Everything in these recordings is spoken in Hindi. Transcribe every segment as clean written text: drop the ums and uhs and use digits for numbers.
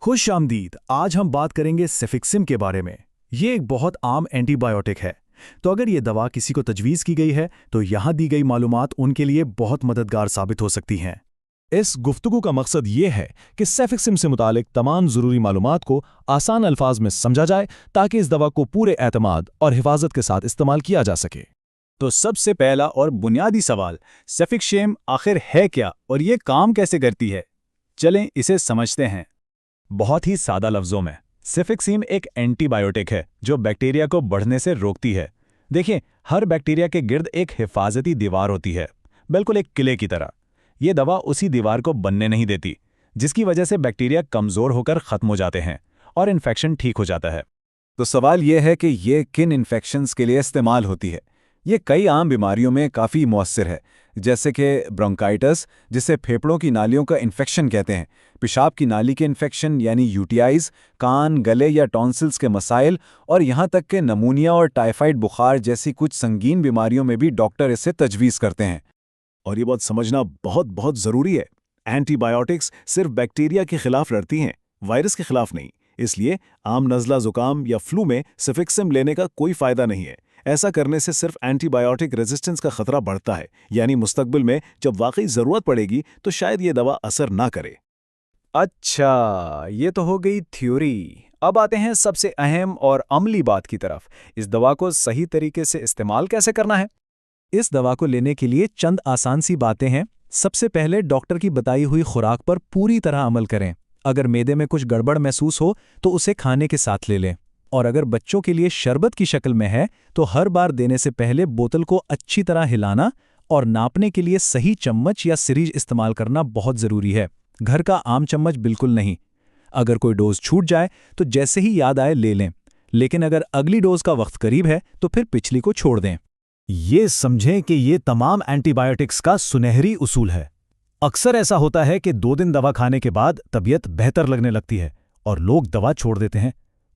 खुश आमदीद। आज हम बात करेंगे सेफिक्सिम के बारे में। ये एक बहुत आम एंटीबायोटिक है। तो अगर ये दवा किसी को तजवीज़ की गई है तो यहाँ दी गई मालूमात उनके लिए बहुत मददगार साबित हो सकती हैं। इस गुफ्तगू का मकसद ये है कि सेफिक्सिम से मुतालिक तमाम ज़रूरी मालूमात को आसान अल्फाज में समझा जाए ताकि इस दवा को पूरे एतमाद और हिफाजत के साथ इस्तेमाल किया जा सके। तो सबसे पहला और बुनियादी सवाल, सेफिक्सिम आखिर है क्या और ये काम कैसे करती है? चलें इसे समझते हैं। बहुत ही सादा लफ्ज़ों में, सेफिक्सिम एक एंटीबायोटिक है जो बैक्टीरिया को बढ़ने से रोकती है। देखिए, हर बैक्टीरिया के गिर्द एक हिफाजती दीवार होती है, बिल्कुल एक किले की तरह। ये दवा उसी दीवार को बनने नहीं देती, जिसकी वजह से बैक्टीरिया कमज़ोर होकर ख़त्म हो जाते हैं और इन्फेक्शन ठीक हो जाता है। तो सवाल ये है कि ये किन इन्फेक्शंस के लिए इस्तेमाल होती है? ये कई आम बीमारियों में काफ़ी मौसर है, जैसे कि ब्रोंकाइटिस, जिसे फेफड़ों की नालियों का इन्फेक्शन कहते हैं, पेशाब की नाली के इन्फेक्शन यानी यूटीआईज, कान, गले या टॉन्सिल्स के मसाइल, और यहाँ तक कि नमूनिया और टाइफाइड बुखार जैसी कुछ संगीन बीमारियों में भी डॉक्टर इसे तजवीज़ करते हैं। और ये बात समझना बहुत बहुत ज़रूरी है, एंटीबायोटिक्स सिर्फ बैक्टीरिया के खिलाफ लड़ती हैं, वायरस के खिलाफ नहीं। इसलिए आम नज़ला ज़ुकाम या फ्लू में सेफिक्सिम लेने का कोई फ़ायदा नहीं है। ऐसा करने से सिर्फ एंटीबायोटिक रेजिस्टेंस का खतरा बढ़ता है, यानी मुस्तकबिल में जब वाकई ज़रूरत पड़ेगी तो शायद ये दवा असर ना करे। अच्छा, ये तो हो गई थ्योरी। अब आते हैं सबसे अहम और अमली बात की तरफ। इस दवा को सही तरीके से इस्तेमाल कैसे करना है? इस दवा को लेने के लिए चंद आसान सी बातें हैं। सबसे पहले डॉक्टर की बताई हुई खुराक पर पूरी तरह अमल करें। अगर मैदे में कुछ गड़बड़ महसूस हो तो उसे खाने के साथ ले लें। और अगर बच्चों के लिए शरबत की शक्ल में है तो हर बार देने से पहले बोतल को अच्छी तरह हिलाना और नापने के लिए सही चम्मच या सिरिंज इस्तेमाल करना बहुत ज़रूरी है। घर का आम चम्मच बिल्कुल नहीं। अगर कोई डोज छूट जाए तो जैसे ही याद आए ले लें, लेकिन अगर अगली डोज का वक्त करीब है तो फिर पिछली को छोड़ दें। ये समझें कि ये तमाम एंटीबायोटिक्स का सुनहरी उसूल है। अक्सर ऐसा होता है कि 2 दिन दवा खाने के बाद तबीयत बेहतर लगने लगती है और लोग दवा छोड़ देते हैं।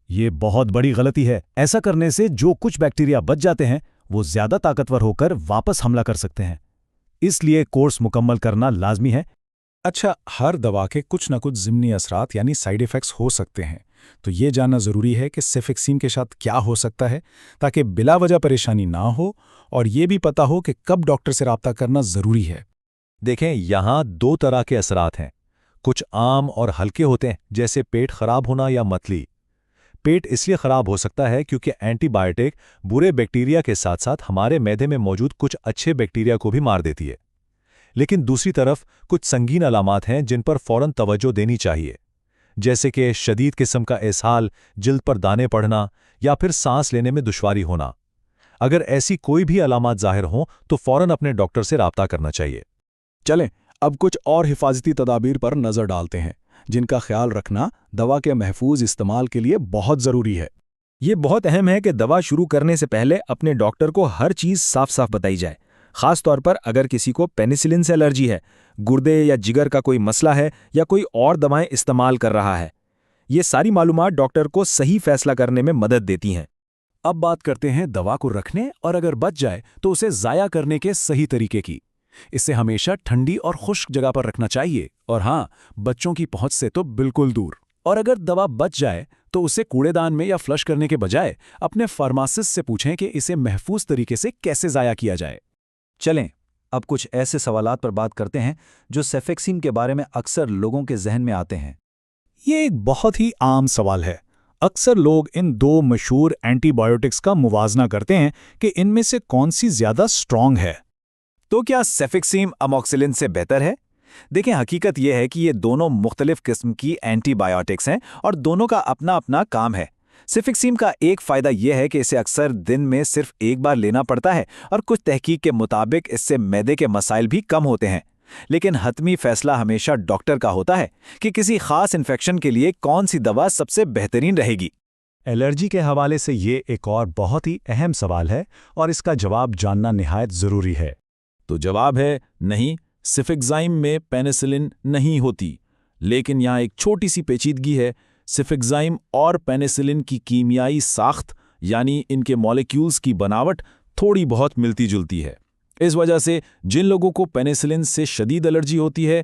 ये बहुत बड़ी गलती है। ऐसा करने से जो कुछ बैक्टीरिया बच जाते हैं वो ज़्यादा ताकतवर होकर वापस हमला कर सकते हैं। इसलिए कोर्स मुकम्मल करना लाजमी है। अच्छा, हर दवा के कुछ न कुछ ज़िमनी असरात यानी साइड इफ़ेक्ट्स हो सकते हैं, तो ये जानना ज़रूरी है कि सेफिक्सिम के साथ क्या हो सकता है, ताकि बिला वजह परेशानी ना हो और ये भी पता हो कि कब डॉक्टर से रब्ता करना ज़रूरी है। देखें, यहाँ 2 तरह के असरात हैं। कुछ आम और हल्के होते हैं, जैसे पेट खराब होना या मतली। पेट इसलिए खराब हो सकता है क्योंकि एंटीबायोटिक बुरे बैक्टीरिया के साथ साथ हमारे मैदे में मौजूद कुछ अच्छे बैक्टीरिया को भी मार देती है। लेकिन दूसरी तरफ कुछ संगीन अलामात हैं जिन पर फौरन तवज्जो देनी चाहिए, जैसे कि शदीद किस्म का इसहाल, जिल्द पर दाने पड़ना या फिर सांस लेने में दुश्वारी होना। अगर ऐसी कोई भी अलामात ज़ाहिर हों तो फौरन अपने डॉक्टर से राब्ता करना चाहिए। चलें, अब कुछ और हिफाजती तदाबीर पर नज़र डालते हैं, जिनका ख्याल रखना दवा के महफूज इस्तेमाल के लिए बहुत ज़रूरी है। ये बहुत अहम है कि दवा शुरू करने से पहले अपने डॉक्टर को हर चीज़ साफ साफ बताई जाए। ख़ास तौर पर अगर किसी को पेनिसिलिन से एलर्जी है, गुर्दे या जिगर का कोई मसला है या कोई और दवाएं इस्तेमाल कर रहा है। ये सारी मालूमात डॉक्टर को सही फैसला करने में मदद देती हैं। अब बात करते हैं दवा को रखने और अगर बच जाए तो उसे ज़ाया करने के सही तरीके की। इसे हमेशा ठंडी और खुश्क जगह पर रखना चाहिए, और हाँ, बच्चों की पहुंच से तो बिल्कुल दूर। और अगर दवा बच जाए तो उसे कूड़ेदान में या फ्लश करने के बजाय अपने फार्मासिस्ट से पूछें कि इसे महफूज तरीके से कैसे ज़ाया किया जाए। चलें, अब कुछ ऐसे सवालात पर बात करते हैं जो सेफिक्सिम के बारे में अक्सर लोगों के जहन में आते हैं। ये एक बहुत ही आम सवाल है। अक्सर लोग इन 2 मशहूर एंटीबायोटिक्स का मुवाजना करते हैं कि इनमें से कौन सी ज़्यादा स्ट्रॉन्ग है। तो क्या सेफिक्सिम अमोक्सिलिन से बेहतर है? देखें, हकीकत यह है कि ये दोनों मुख्तलिफ किस्म की एंटीबायोटिक्स हैं और दोनों का अपना अपना काम है। सेफिक्सिम का एक फ़ायदा यह है कि इसे अक्सर दिन में सिर्फ एक बार लेना पड़ता है और कुछ तहकीक के मुताबिक इससे मैदे के मसाइल भी कम होते हैं। लेकिन हतमी फैसला हमेशा डॉक्टर का होता है कि किसी खास इन्फेक्शन के लिए कौन सी दवा सबसे बेहतरीन रहेगी। एलर्जी के हवाले से ये एक और बहुत ही अहम सवाल है और इसका जवाब जानना निहायत ज़रूरी है। तो जवाब है नहीं, सेफिक्सिम में पेनिसिलिन नहीं होती। लेकिन यहाँ एक छोटी सी पेचीदगी है। सेफिक्सिम और पेनिसिलिन की कीमियाई साख्त यानी इनके मॉलिक्यूल्स की बनावट थोड़ी बहुत मिलती जुलती है। इस वजह से जिन लोगों को पेनिसिलिन से शदीद एलर्जी होती है